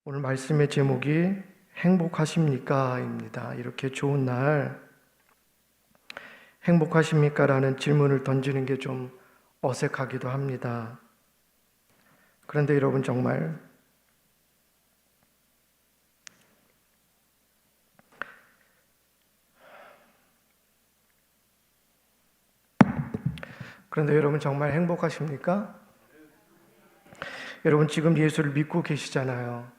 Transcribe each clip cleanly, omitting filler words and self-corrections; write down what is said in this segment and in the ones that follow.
오늘 말씀의 제목이 행복하십니까? 입니다. 이렇게 좋은 날 행복하십니까? 라는 질문을 던지는 게 좀 어색하기도 합니다. 그런데 여러분 정말 행복하십니까? 여러분 지금 예수를 믿고 계시잖아요.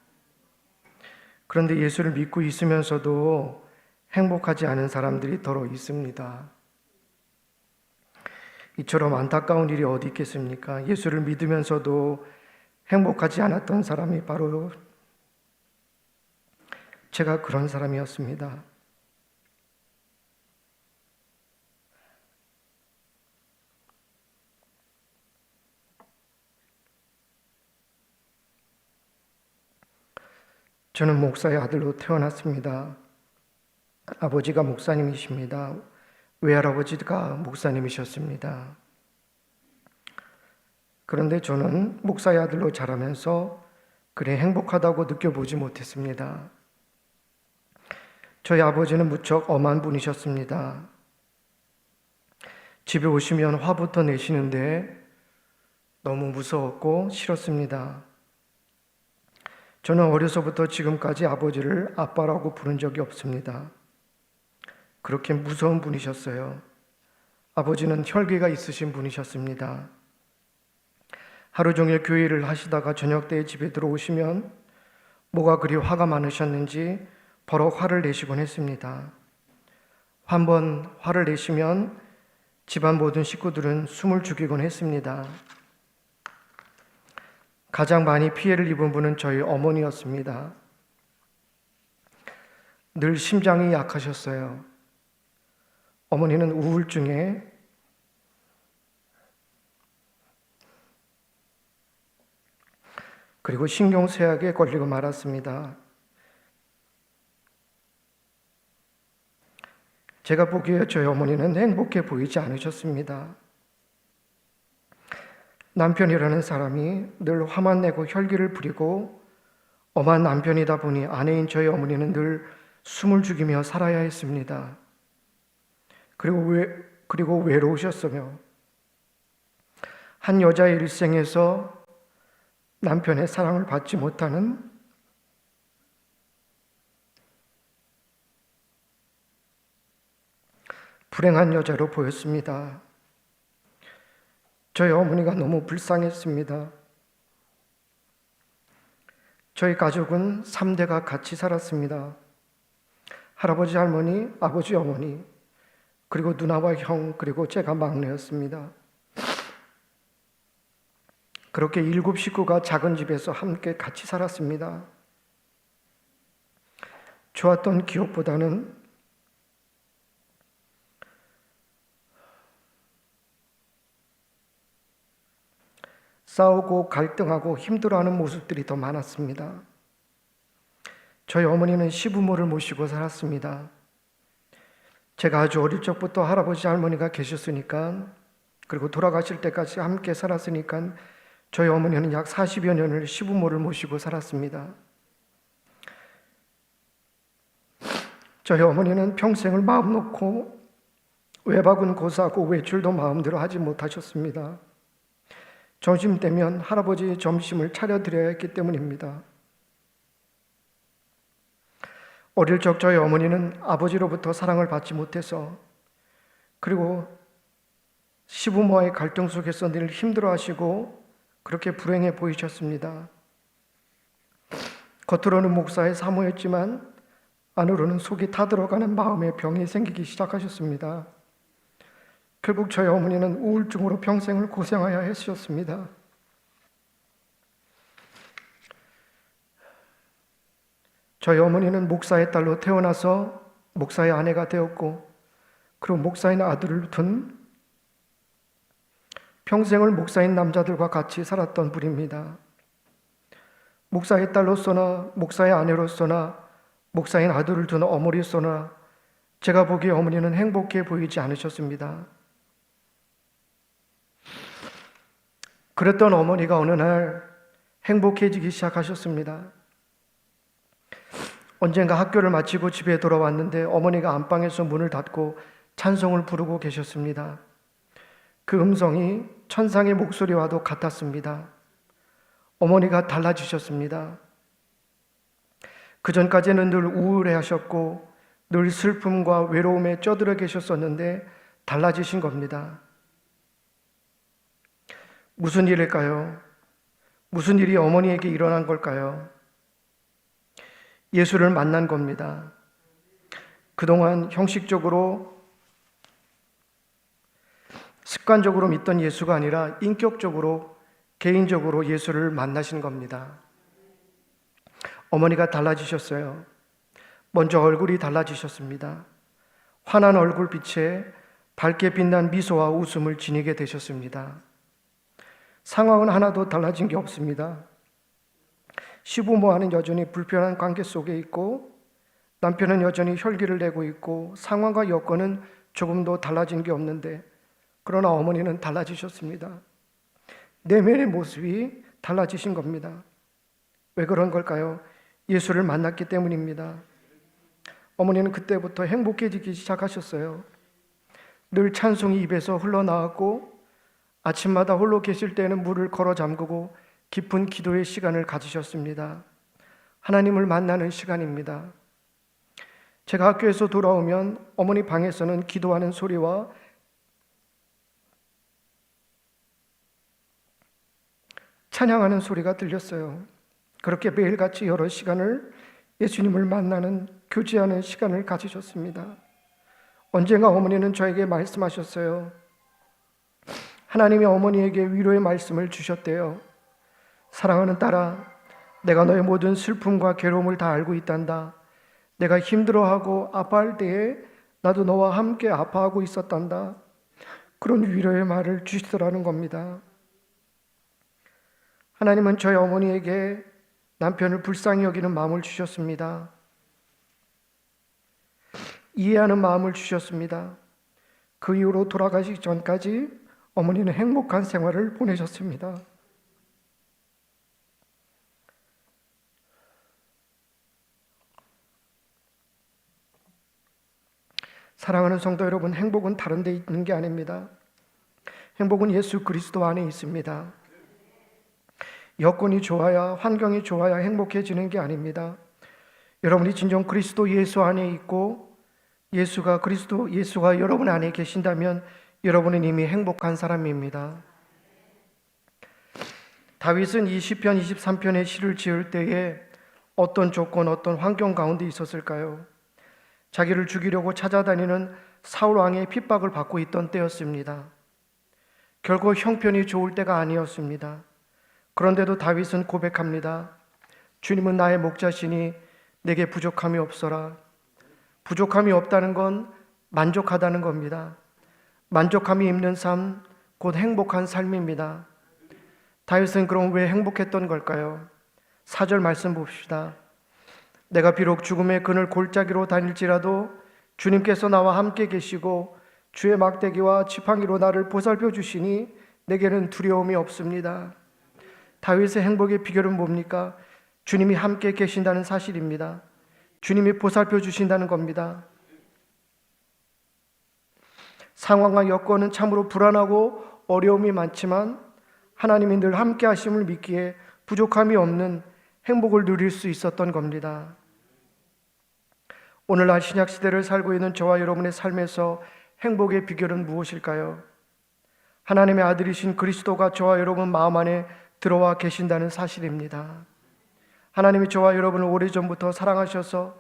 그런데 예수를 믿고 있으면서도 행복하지 않은 사람들이 더러 있습니다. 이처럼 안타까운 일이 어디 있겠습니까? 예수를 믿으면서도 행복하지 않았던 사람이 바로 제가 그런 사람이었습니다. 저는 목사의 아들로 태어났습니다. 아버지가 목사님이십니다. 외할아버지가 목사님이셨습니다. 그런데 저는 목사의 아들로 자라면서 그리 행복하다고 느껴보지 못했습니다. 저희 아버지는 무척 엄한 분이셨습니다. 집에 오시면 화부터 내시는데 너무 무서웠고 싫었습니다. 저는 어려서부터 지금까지 아버지를 아빠라고 부른 적이 없습니다. 그렇게 무서운 분이셨어요. 아버지는 혈기가 있으신 분이셨습니다. 하루 종일 교회를 하시다가 저녁 때에 집에 들어오시면 뭐가 그리 화가 많으셨는지 버럭 화를 내시곤 했습니다. 한 번 화를 내시면 집안 모든 식구들은 숨을 죽이곤 했습니다. 가장 많이 피해를 입은 분은 저희 어머니였습니다. 늘 심장이 약하셨어요. 어머니는 우울증에 그리고 신경쇠약에 걸리고 말았습니다. 제가 보기에 저희 어머니는 행복해 보이지 않으셨습니다. 남편이라는 사람이 늘 화만 내고 혈기를 부리고 엄한 남편이다 보니 아내인 저희 어머니는 늘 숨을 죽이며 살아야 했습니다. 그리고 외로우셨으며 한 여자의 일생에서 남편의 사랑을 받지 못하는 불행한 여자로 보였습니다. 저희 어머니가 너무 불쌍했습니다. 저희 가족은 3대가 같이 살았습니다. 할아버지, 할머니, 아버지, 어머니, 그리고 누나와 형, 그리고 제가 막내였습니다. 그렇게 7 식구가 작은 집에서 함께 같이 살았습니다. 좋았던 기억보다는 싸우고 갈등하고 힘들어하는 모습들이 더 많았습니다. 저희 어머니는 시부모를 모시고 살았습니다. 제가 아주 어릴 적부터 할아버지 할머니가 계셨으니까, 그리고 돌아가실 때까지 함께 살았으니까 저희 어머니는 약 40여 년을 시부모를 모시고 살았습니다. 저희 어머니는 평생을 마음 놓고 외박은 고사하고 외출도 마음대로 하지 못하셨습니다. 점심때면 할아버지 점심을 차려드려야 했기 때문입니다. 어릴 적 저희 어머니는 아버지로부터 사랑을 받지 못해서, 그리고 시부모와의 갈등 속에서 늘 힘들어하시고 그렇게 불행해 보이셨습니다. 겉으로는 목사의 사모였지만 안으로는 속이 타들어가는 마음의 병이 생기기 시작하셨습니다. 결국 저희 어머니는 우울증으로 평생을 고생하여 했었습니다. 저희 어머니는 목사의 딸로 태어나서 목사의 아내가 되었고, 그리고 목사인 아들을 둔 평생을 목사인 남자들과 같이 살았던 분입니다. 목사의 딸로서나 목사의 아내로서나 목사인 아들을 둔 어머니로서나 제가 보기에 어머니는 행복해 보이지 않으셨습니다. 그랬던 어머니가 어느 날 행복해지기 시작하셨습니다. 언젠가 학교를 마치고 집에 돌아왔는데 어머니가 안방에서 문을 닫고 찬송을 부르고 계셨습니다. 그 음성이 천상의 목소리와도 같았습니다. 어머니가 달라지셨습니다. 그전까지는 늘 우울해하셨고 늘 슬픔과 외로움에 쩌들어 계셨었는데 달라지신 겁니다. 무슨 일일까요? 무슨 일이 어머니에게 일어난 걸까요? 예수를 만난 겁니다. 그동안 형식적으로 습관적으로 믿던 예수가 아니라 인격적으로 개인적으로 예수를 만나신 겁니다. 어머니가 달라지셨어요. 먼저 얼굴이 달라지셨습니다. 환한 얼굴빛에 밝게 빛난 미소와 웃음을 지니게 되셨습니다. 상황은 하나도 달라진 게 없습니다. 시부모와는 여전히 불편한 관계 속에 있고 남편은 여전히 혈기를 내고 있고 상황과 여건은 조금도 달라진 게 없는데 그러나 어머니는 달라지셨습니다. 내면의 모습이 달라지신 겁니다. 왜 그런 걸까요? 예수를 만났기 때문입니다. 어머니는 그때부터 행복해지기 시작하셨어요. 늘 찬송이 입에서 흘러나왔고 아침마다 홀로 계실 때는 물을 걸어 잠그고 깊은 기도의 시간을 가지셨습니다. 하나님을 만나는 시간입니다. 제가 학교에서 돌아오면 어머니 방에서는 기도하는 소리와 찬양하는 소리가 들렸어요. 그렇게 매일같이 여러 시간을 예수님을 만나는 교제하는 시간을 가지셨습니다. 언젠가 어머니는 저에게 말씀하셨어요. 하나님이 어머니에게 위로의 말씀을 주셨대요. 사랑하는 딸아, 내가 너의 모든 슬픔과 괴로움을 다 알고 있단다. 내가 힘들어하고 아파할 때에 나도 너와 함께 아파하고 있었단다. 그런 위로의 말을 주시더라는 겁니다. 하나님은 저희 어머니에게 남편을 불쌍히 여기는 마음을 주셨습니다. 이해하는 마음을 주셨습니다. 그 이후로 돌아가시기 전까지 어머니는 행복한 생활을 보내셨습니다. 사랑하는 성도 여러분, 행복은 다른 데 있는 게 아닙니다. 행복은 예수 그리스도 안에 있습니다. 여건이 좋아야, 환경이 좋아야 행복해지는 게 아닙니다. 여러분이 진정 그리스도 예수 안에 있고 예수가 여러분 안에 계신다면 여러분은 이미 행복한 사람입니다. 다윗은 이 시편 23편의 시를 지을 때에 어떤 조건, 어떤 환경 가운데 있었을까요? 자기를 죽이려고 찾아다니는 사울 왕의 핍박을 받고 있던 때였습니다. 결국 형편이 좋을 때가 아니었습니다. 그런데도 다윗은 고백합니다. 주님은 나의 목자시니 내게 부족함이 없어라. 부족함이 없다는 건 만족하다는 겁니다. 만족함이 있는 삶, 곧 행복한 삶입니다. 다윗은 그럼 왜 행복했던 걸까요? 4절 말씀 봅시다. 내가 비록 죽음의 그늘 골짜기로 다닐지라도 주님께서 나와 함께 계시고 주의 막대기와 지팡이로 나를 보살펴 주시니 내게는 두려움이 없습니다. 다윗의 행복의 비결은 뭡니까? 주님이 함께 계신다는 사실입니다. 주님이 보살펴 주신다는 겁니다. 상황과 여건은 참으로 불안하고 어려움이 많지만 하나님이 늘 함께 하심을 믿기에 부족함이 없는 행복을 누릴 수 있었던 겁니다. 오늘날 신약시대를 살고 있는 저와 여러분의 삶에서 행복의 비결은 무엇일까요? 하나님의 아들이신 그리스도가 저와 여러분 마음 안에 들어와 계신다는 사실입니다. 하나님이 저와 여러분을 오래전부터 사랑하셔서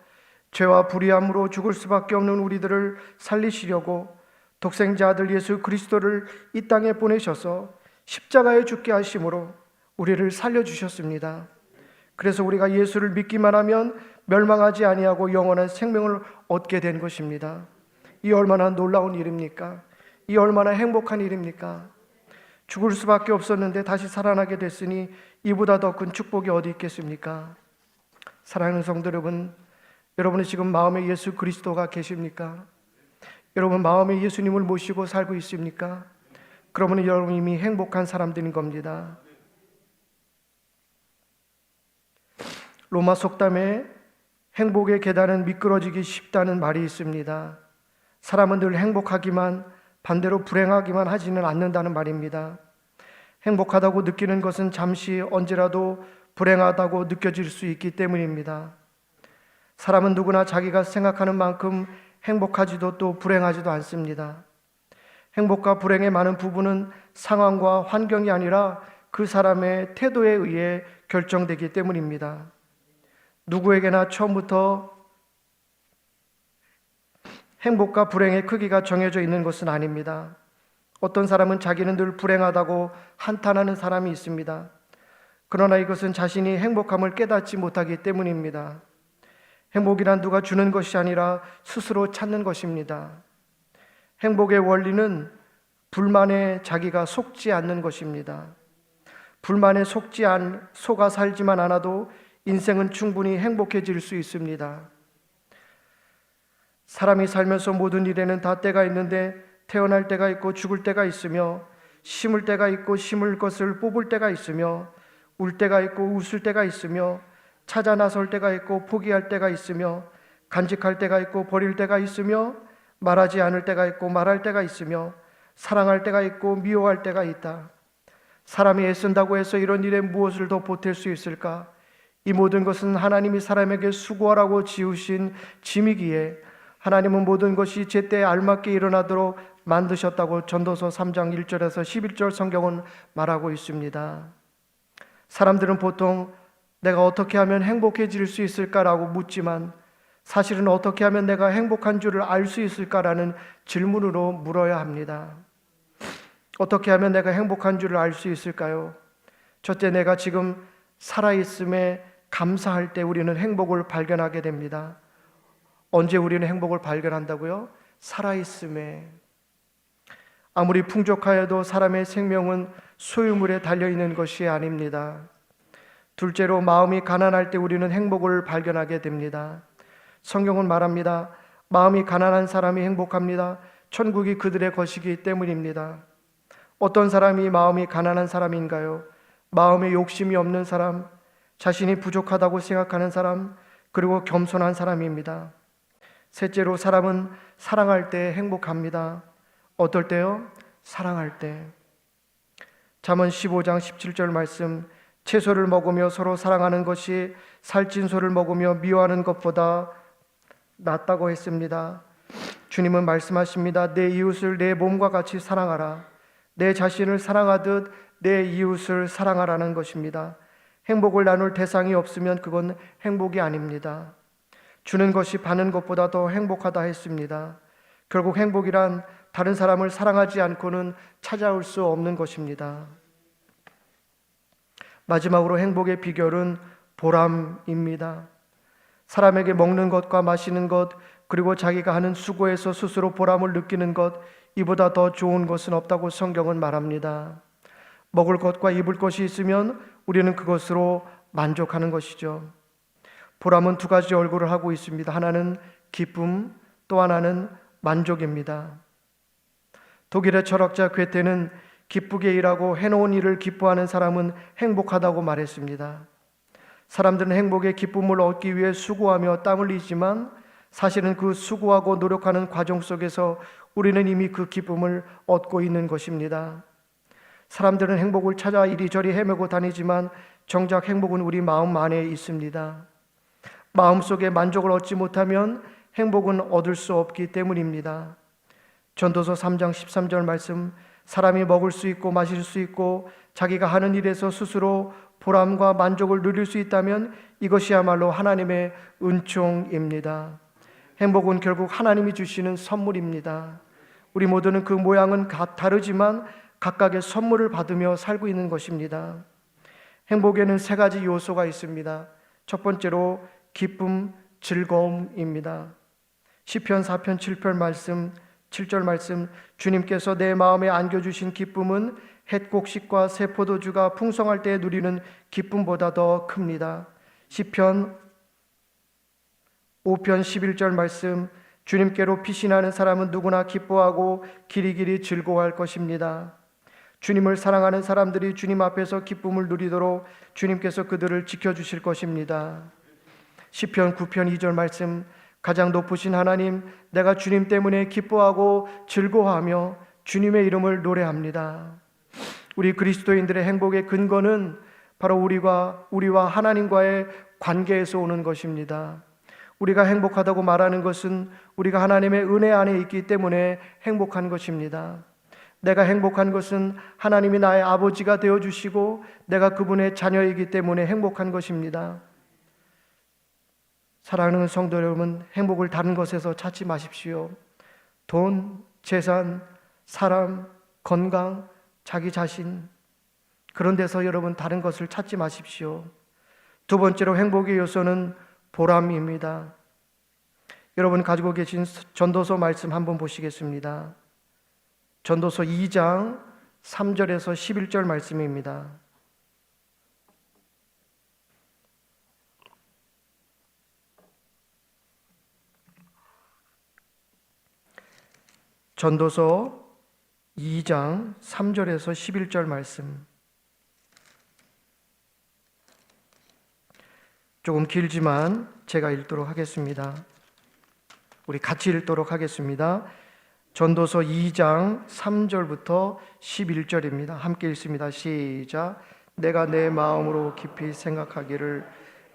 죄와 불의함으로 죽을 수밖에 없는 우리들을 살리시려고 독생자 아들 예수 그리스도를 이 땅에 보내셔서 십자가에 죽게 하심으로 우리를 살려주셨습니다. 그래서 우리가 예수를 믿기만 하면 멸망하지 아니하고 영원한 생명을 얻게 된 것입니다. 이 얼마나 놀라운 일입니까? 이 얼마나 행복한 일입니까? 죽을 수밖에 없었는데 다시 살아나게 됐으니 이보다 더 큰 축복이 어디 있겠습니까? 사랑하는 성도 여러분, 여러분은 지금 마음에 예수 그리스도가 계십니까? 여러분 마음에 예수님을 모시고 살고 있습니까? 그러면 여러분 이미 행복한 사람들인 겁니다. 로마 속담에 행복의 계단은 미끄러지기 쉽다는 말이 있습니다. 사람은 늘 행복하기만, 반대로 불행하기만 하지는 않는다는 말입니다. 행복하다고 느끼는 것은 잠시 언제라도 불행하다고 느껴질 수 있기 때문입니다. 사람은 누구나 자기가 생각하는 만큼 행복하지도 또 불행하지도 않습니다. 행복과 불행의 많은 부분은 상황과 환경이 아니라 그 사람의 태도에 의해 결정되기 때문입니다. 누구에게나 처음부터 행복과 불행의 크기가 정해져 있는 것은 아닙니다. 어떤 사람은 자기는 늘 불행하다고 한탄하는 사람이 있습니다. 그러나 이것은 자신이 행복함을 깨닫지 못하기 때문입니다. 행복이란 누가 주는 것이 아니라 스스로 찾는 것입니다. 행복의 원리는 불만에 자기가 속지 않는 것입니다. 불만에 속아 살지만 않아도 인생은 충분히 행복해질 수 있습니다. 사람이 살면서 모든 일에는 다 때가 있는데 태어날 때가 있고 죽을 때가 있으며 심을 때가 있고 심을 것을 뽑을 때가 있으며 울 때가 있고 웃을 때가 있으며 찾아 나설 때가 있고 포기할 때가 있으며 간직할 때가 있고 버릴 때가 있으며 말하지 않을 때가 있고 말할 때가 있으며 사랑할 때가 있고 미워할 때가 있다. 사람이 애쓴다고 해서 이런 일에 무엇을 더 보탤 수 있을까? 이 모든 것은 하나님이 사람에게 수고하라고 지으신 짐이기에 하나님은 모든 것이 제때에 알맞게 일어나도록 만드셨다고 전도서 3장 1절에서 11절 성경은 말하고 있습니다. 사람들은 보통 내가 어떻게 하면 행복해질 수 있을까라고 묻지만 사실은 어떻게 하면 내가 행복한 줄을 알 수 있을까라는 질문으로 물어야 합니다. 어떻게 하면 내가 행복한 줄을 알 수 있을까요? 첫째, 내가 지금 살아있음에 감사할 때 우리는 행복을 발견하게 됩니다. 언제 우리는 행복을 발견한다고요? 살아있음에. 아무리 풍족하여도 사람의 생명은 소유물에 달려있는 것이 아닙니다. 둘째로, 마음이 가난할 때 우리는 행복을 발견하게 됩니다. 성경은 말합니다. 마음이 가난한 사람이 행복합니다. 천국이 그들의 것이기 때문입니다. 어떤 사람이 마음이 가난한 사람인가요? 마음에 욕심이 없는 사람, 자신이 부족하다고 생각하는 사람, 그리고 겸손한 사람입니다. 셋째로, 사람은 사랑할 때 행복합니다. 어떨 때요? 사랑할 때. 잠언 15장 17절 말씀, 채소를 먹으며 서로 사랑하는 것이 살찐 소를 먹으며 미워하는 것보다 낫다고 했습니다. 주님은 말씀하십니다. 내 이웃을 내 몸과 같이 사랑하라. 내 자신을 사랑하듯 내 이웃을 사랑하라는 것입니다. 행복을 나눌 대상이 없으면 그건 행복이 아닙니다. 주는 것이 받는 것보다 더 행복하다 했습니다. 결국 행복이란 다른 사람을 사랑하지 않고는 찾아올 수 없는 것입니다. 마지막으로 행복의 비결은 보람입니다. 사람에게 먹는 것과 마시는 것, 그리고 자기가 하는 수고에서 스스로 보람을 느끼는 것, 이보다 더 좋은 것은 없다고 성경은 말합니다. 먹을 것과 입을 것이 있으면 우리는 그것으로 만족하는 것이죠. 보람은 두 가지 얼굴을 하고 있습니다. 하나는 기쁨, 또 하나는 만족입니다. 독일의 철학자 괴테는 기쁘게 일하고 해놓은 일을 기뻐하는 사람은 행복하다고 말했습니다. 사람들은 행복의 기쁨을 얻기 위해 수고하며 땀 흘리지만 사실은 그 수고하고 노력하는 과정 속에서 우리는 이미 그 기쁨을 얻고 있는 것입니다. 사람들은 행복을 찾아 이리저리 헤매고 다니지만 정작 행복은 우리 마음 안에 있습니다. 마음속에 만족을 얻지 못하면 행복은 얻을 수 없기 때문입니다. 전도서 3장 13절 말씀, 사람이 먹을 수 있고 마실 수 있고 자기가 하는 일에서 스스로 보람과 만족을 누릴 수 있다면 이것이야말로 하나님의 은총입니다. 행복은 결국 하나님이 주시는 선물입니다. 우리 모두는 그 모양은 다르지만 각각의 선물을 받으며 살고 있는 것입니다. 행복에는 세 가지 요소가 있습니다. 첫 번째로 기쁨, 즐거움입니다. 시편 4편 7절 말씀, 주님께서 내 마음에 안겨주신 기쁨은 햇곡식과 새 포도주가 풍성할 때 누리는 기쁨보다 더 큽니다. 시편 5편 11절 말씀, 주님께로 피신하는 사람은 누구나 기뻐하고 길이길이 즐거워할 것입니다. 주님을 사랑하는 사람들이 주님 앞에서 기쁨을 누리도록 주님께서 그들을 지켜주실 것입니다. 시편 9편 2절 말씀, 가장 높으신 하나님, 내가 주님 때문에 기뻐하고 즐거워하며 주님의 이름을 노래합니다. 우리 그리스도인들의 행복의 근거는 바로 우리와 하나님과의 관계에서 오는 것입니다. 우리가 행복하다고 말하는 것은 우리가 하나님의 은혜 안에 있기 때문에 행복한 것입니다. 내가 행복한 것은 하나님이 나의 아버지가 되어주시고 내가 그분의 자녀이기 때문에 행복한 것입니다. 사랑하는 성도 여러분, 행복을 다른 것에서 찾지 마십시오. 돈, 재산, 사람, 건강, 자기 자신, 그런 데서 여러분 다른 것을 찾지 마십시오. 두 번째로 행복의 요소는 보람입니다. 여러분 가지고 계신 전도서 말씀 한번 보시겠습니다. 전도서 2장 3절에서 11절 말씀입니다. 전도서 2장 3절에서 11절 말씀. 조금 길지만 제가 읽도록 하겠습니다. 우리 같이 읽도록 하겠습니다. 전도서 2장 3절부터 11절입니다. 함께 읽습니다. 시작. 내가 내 마음으로 깊이 생각하기를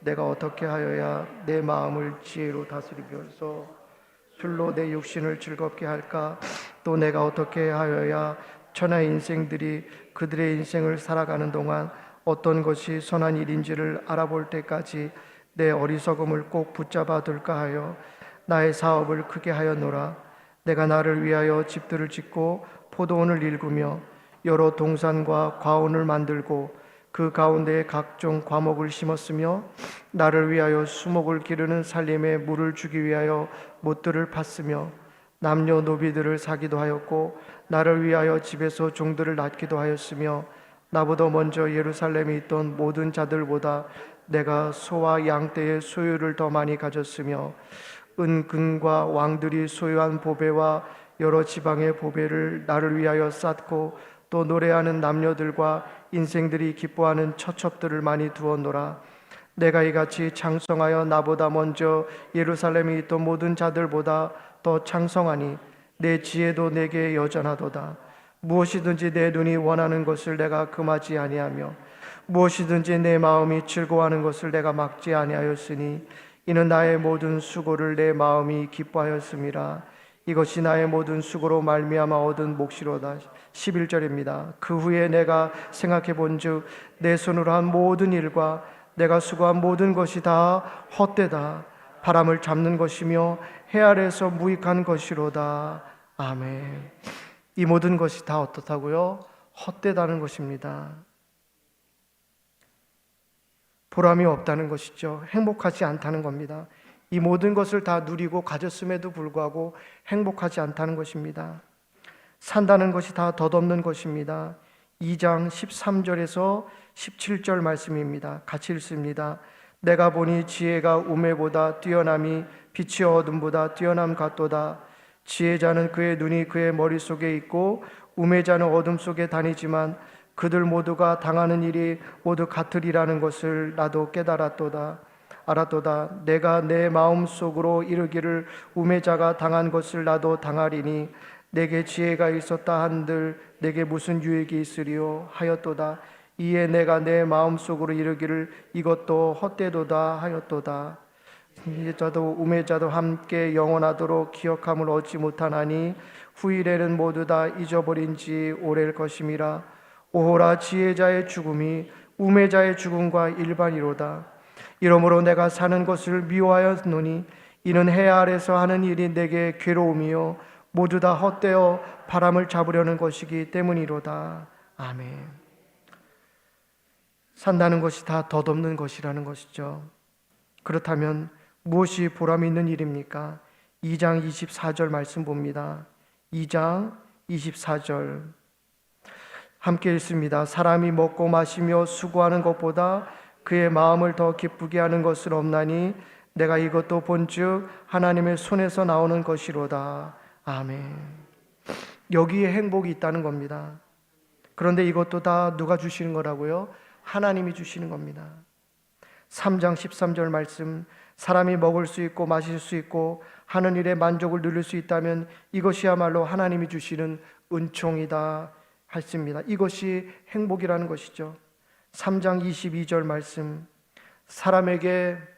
내가 어떻게 하여야 내 마음을 지혜로 다스리면서 술로 내 육신을 즐겁게 할까? 또 내가 어떻게 하여야 천하의 인생들이 그들의 인생을 살아가는 동안 어떤 것이 선한 일인지를 알아볼 때까지 내 어리석음을 꼭 붙잡아 둘까 하여 나의 사업을 크게 하였노라. 내가 나를 위하여 집들을 짓고 포도원을 일구며 여러 동산과 과원을 만들고 그 가운데에 각종 과목을 심었으며 나를 위하여 수목을 기르는 살림에 물을 주기 위하여 못들을 팠으며 남녀 노비들을 사기도 하였고 나를 위하여 집에서 종들을 낳기도 하였으며 나보다 먼저 예루살렘에 있던 모든 자들보다 내가 소와 양떼의 소유를 더 많이 가졌으며 은금과 왕들이 소유한 보배와 여러 지방의 보배를 나를 위하여 쌓고 또 노래하는 남녀들과 인생들이 기뻐하는 처첩들을 많이 두었노라. 내가 이같이 창성하여 나보다 먼저 예루살렘에 있던 모든 자들보다 더 창성하니 내 지혜도 내게 여전하도다. 무엇이든지 내 눈이 원하는 것을 내가 금하지 아니하며 무엇이든지 내 마음이 즐거워하는 것을 내가 막지 아니하였으니 이는 나의 모든 수고를 내 마음이 기뻐하였음이라. 이것이 나의 모든 수고로 말미암아 얻은 몫이로다. 11절입니다. 그 후에 내가 생각해 본즉 내 손으로 한 모든 일과 내가 수고한 모든 것이 다 헛되다. 바람을 잡는 것이며 해 아래에서 무익한 것이로다. 아멘. 이 모든 것이 다 어떻다고요? 헛되다는 것입니다. 보람이 없다는 것이죠. 행복하지 않다는 겁니다. 이 모든 것을 다 누리고 가졌음에도 불구하고 행복하지 않다는 것입니다. 산다는 것이 다 덧없는 것입니다. 2장 13절에서 17절 말씀입니다. 같이 읽습니다. 내가 보니 지혜가 우매보다 뛰어남이 빛이 어둠보다 뛰어남 같도다. 지혜자는 그의 눈이 그의 머릿속에 있고 우매자는 어둠 속에 다니지만 그들 모두가 당하는 일이 모두 같으리라는 것을 나도 깨달았도다. 알았도다. 내가 내 마음속으로 이르기를 우매자가 당한 것을 나도 당하리니 내게 지혜가 있었다 한들 내게 무슨 유익이 있으리요 하였도다. 이에 내가 내 마음속으로 이르기를 이것도 헛되도다 하였도다. 지혜자도 우매자도 함께 영원하도록 기억함을 얻지 못하나니 후일에는 모두 다 잊어버린 지 오래일 것임이라. 오호라 지혜자의 죽음이 우매자의 죽음과 일반이로다. 이러므로 내가 사는 것을 미워하였노니 이는 해 아래서 하는 일이 내게 괴로움이요 모두 다 헛되어 바람을 잡으려는 것이기 때문이로다. 아멘. 산다는 것이 다 덧없는 것이라는 것이죠. 그렇다면 무엇이 보람 있는 일입니까? 2장 24절 말씀 봅니다. 2장 24절 함께 읽습니다. 사람이 먹고 마시며 수고하는 것보다 그의 마음을 더 기쁘게 하는 것은 없나니 내가 이것도 본즉 하나님의 손에서 나오는 것이로다. 아멘. 여기에 행복이 있다는 겁니다. 그런데 이것도 다 누가 주시는 거라고요? 하나님이 주시는 겁니다. 3장 13절 말씀, 사람이 먹을 수 있고 마실 수 있고 하는 일에 만족을 누릴 수 있다면 이것이야말로 하나님이 주시는 은총이다 했습니다. 이것이 행복이라는 것이죠. 3장 22절 말씀, 사람에게는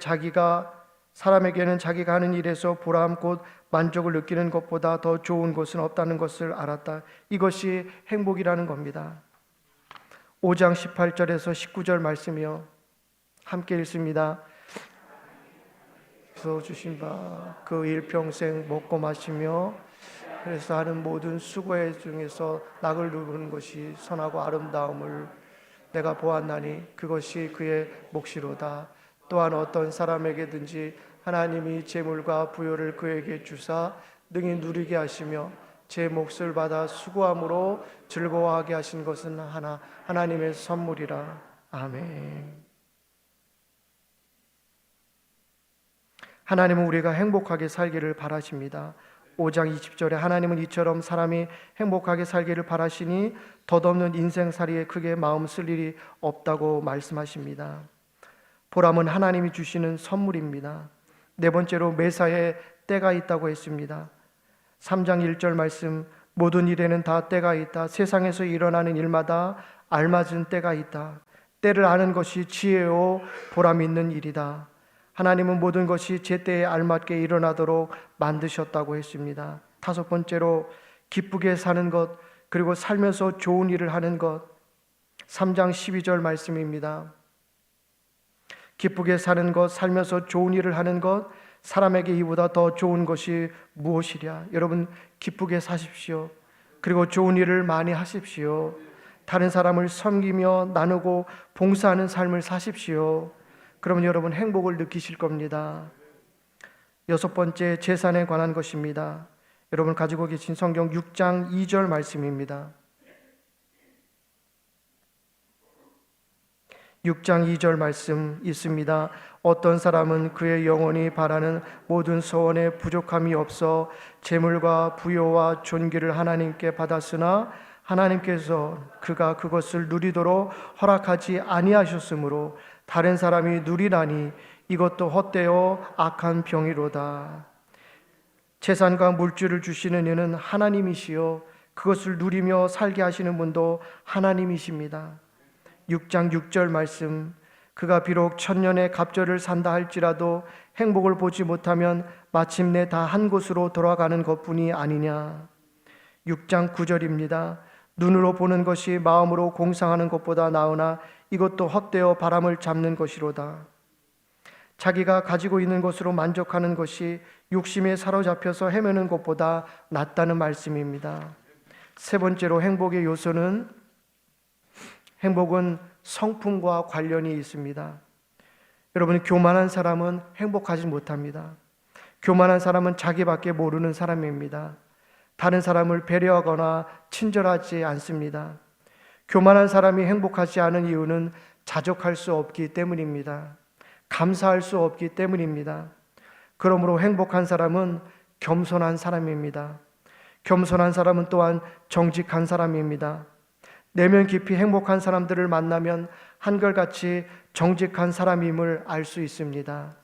자기가 하는 일에서 보람 곧 만족을 느끼는 것보다 더 좋은 것은 없다는 것을 알았다. 이것이 행복이라는 겁니다. 5장 18절에서 19절 말씀이요, 함께 읽습니다. 그래서 주신 바 그 일평생 먹고 마시며 그래서 하는 모든 수고의 중에서 낙을 누르는 것이 선하고 아름다움을 내가 보았나니 그것이 그의 몫이로다. 또한 어떤 사람에게든지 하나님이 재물과 부요를 그에게 주사 능히 누리게 하시며 제 몫을 받아 수고함으로 즐거워하게 하신 것은 하나님의 선물이라. 아멘. 하나님은 우리가 행복하게 살기를 바라십니다. 5장 20절에 하나님은 이처럼 사람이 행복하게 살기를 바라시니 덧없는 인생살이에 크게 마음 쓸 일이 없다고 말씀하십니다. 보람은 하나님이 주시는 선물입니다. 네 번째로 매사에 때가 있다고 했습니다. 3장 1절 말씀, 모든 일에는 다 때가 있다. 세상에서 일어나는 일마다 알맞은 때가 있다. 때를 아는 것이 지혜요 보람 있는 일이다. 하나님은 모든 것이 제때에 알맞게 일어나도록 만드셨다고 했습니다. 다섯 번째로 기쁘게 사는 것, 그리고 살면서 좋은 일을 하는 것. 3장 12절 말씀입니다. 기쁘게 사는 것, 살면서 좋은 일을 하는 것, 사람에게 이보다 더 좋은 것이 무엇이랴. 여러분, 기쁘게 사십시오. 그리고 좋은 일을 많이 하십시오. 다른 사람을 섬기며 나누고 봉사하는 삶을 사십시오. 그러면 여러분 행복을 느끼실 겁니다. 여섯 번째, 재산에 관한 것입니다. 여러분 가지고 계신 성경 6장 2절 말씀입니다. 6장 2절 말씀 있습니다. 어떤 사람은 그의 영혼이 바라는 모든 소원에 부족함이 없어 재물과 부요와 존귀를 하나님께 받았으나 하나님께서 그가 그것을 누리도록 허락하지 아니하셨으므로 다른 사람이 누리라니 이것도 헛되어 악한 병이로다. 재산과 물질을 주시는 이는 하나님이시요 그것을 누리며 살게 하시는 분도 하나님이십니다. 6장 6절 말씀, 그가 비록 천년의 갑절을 산다 할지라도 행복을 보지 못하면 마침내 다 한 곳으로 돌아가는 것뿐이 아니냐. 6장 9절입니다. 눈으로 보는 것이 마음으로 공상하는 것보다 나으나 이것도 헛되어 바람을 잡는 것이로다. 자기가 가지고 있는 것으로 만족하는 것이 욕심에 사로잡혀서 헤매는 것보다 낫다는 말씀입니다. 세 번째로 행복의 요소는, 행복은 성품과 관련이 있습니다. 여러분, 교만한 사람은 행복하지 못합니다. 교만한 사람은 자기밖에 모르는 사람입니다. 다른 사람을 배려하거나 친절하지 않습니다. 교만한 사람이 행복하지 않은 이유는 자족할 수 없기 때문입니다. 감사할 수 없기 때문입니다. 그러므로 행복한 사람은 겸손한 사람입니다. 겸손한 사람은 또한 정직한 사람입니다. 내면 깊이 행복한 사람들을 만나면 한결같이 정직한 사람임을 알 수 있습니다.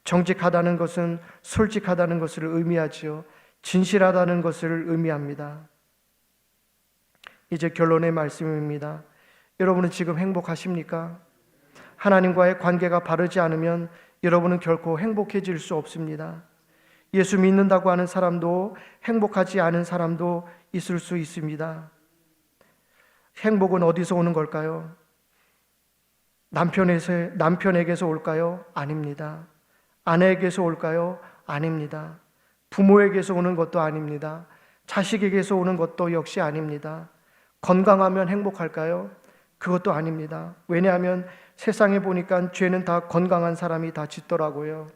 정직하다는 것은 솔직하다는 것을 의미하지요. 진실하다는 것을 의미합니다. 이제 결론의 말씀입니다. 여러분은 지금 행복하십니까? 하나님과의 관계가 바르지 않으면 여러분은 결코 행복해질 수 없습니다. 예수 믿는다고 하는 사람도 행복하지 않은 사람도 있을 수 있습니다. 행복은 어디서 오는 걸까요? 남편에게서 올까요? 아닙니다. 아내에게서 올까요? 아닙니다. 부모에게서 오는 것도 아닙니다. 자식에게서 오는 것도 역시 아닙니다. 건강하면 행복할까요? 그것도 아닙니다. 왜냐하면 세상에 보니까 죄는 다 건강한 사람이 다 짓더라고요.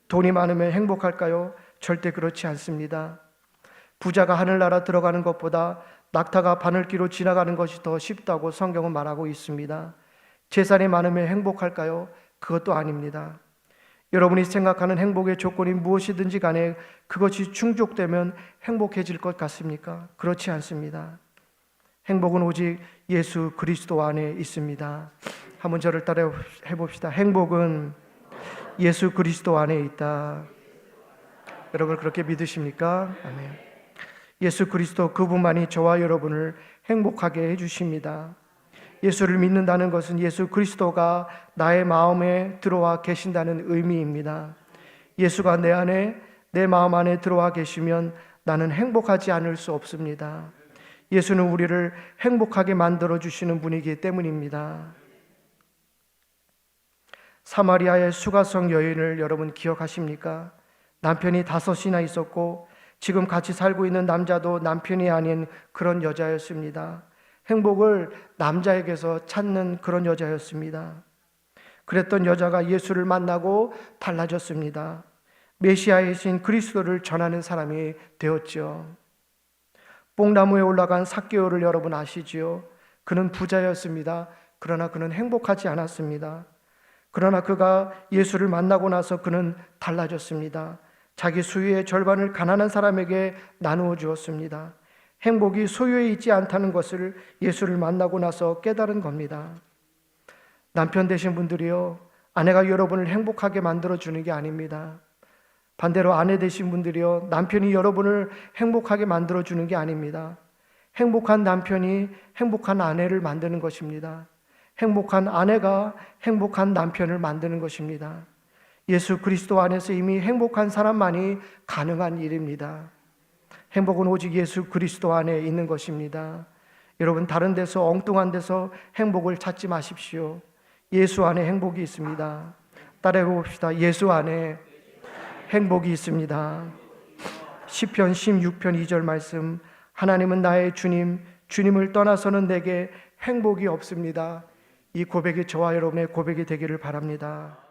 돈이 많으면 행복할까요? 절대 그렇지 않습니다. 부자가 하늘나라 들어가는 것보다 낙타가 바늘길로 지나가는 것이 더 쉽다고 성경은 말하고 있습니다. 재산이 많으면 행복할까요? 그것도 아닙니다. 여러분이 생각하는 행복의 조건이 무엇이든지 간에 그것이 충족되면 행복해질 것 같습니까? 그렇지 않습니다. 행복은 오직 예수 그리스도 안에 있습니다. 한번 저를 따라 해봅시다. 행복은 예수 그리스도 안에 있다. 여러분 그렇게 믿으십니까? 아멘. 예수 그리스도 그분만이 저와 여러분을 행복하게 해주십니다. 예수를 믿는다는 것은 예수 그리스도가 나의 마음에 들어와 계신다는 의미입니다. 예수가 내 안에, 내 마음 안에 들어와 계시면 나는 행복하지 않을 수 없습니다. 예수는 우리를 행복하게 만들어 주시는 분이기 때문입니다. 사마리아의 수가성 여인을 여러분 기억하십니까? 남편이 5이나 있었고 지금 같이 살고 있는 남자도 남편이 아닌 그런 여자였습니다. 행복을 남자에게서 찾는 그런 여자였습니다. 그랬던 여자가 예수를 만나고 달라졌습니다. 메시아이신 그리스도를 전하는 사람이 되었죠. 뽕나무에 올라간 삭개오를 여러분 아시지요? 그는 부자였습니다. 그러나 그는 행복하지 않았습니다. 그러나 그가 예수를 만나고 나서 그는 달라졌습니다. 자기 소유의 절반을 가난한 사람에게 나누어 주었습니다. 행복이 소유에 있지 않다는 것을 예수를 만나고 나서 깨달은 겁니다. 남편 되신 분들이요, 아내가 여러분을 행복하게 만들어주는 게 아닙니다. 반대로 아내 되신 분들이요, 남편이 여러분을 행복하게 만들어주는 게 아닙니다. 행복한 남편이 행복한 아내를 만드는 것입니다. 행복한 아내가 행복한 남편을 만드는 것입니다. 예수 그리스도 안에서 이미 행복한 사람만이 가능한 일입니다. 행복은 오직 예수 그리스도 안에 있는 것입니다. 여러분 다른 데서 엉뚱한 데서 행복을 찾지 마십시오. 예수 안에 행복이 있습니다. 따라해 봅시다. 예수 안에 행복이 있습니다. 시편 16편 2절 말씀, 하나님은 나의 주님, 주님을 떠나서는 내게 행복이 없습니다. 이 고백이 저와 여러분의 고백이 되기를 바랍니다.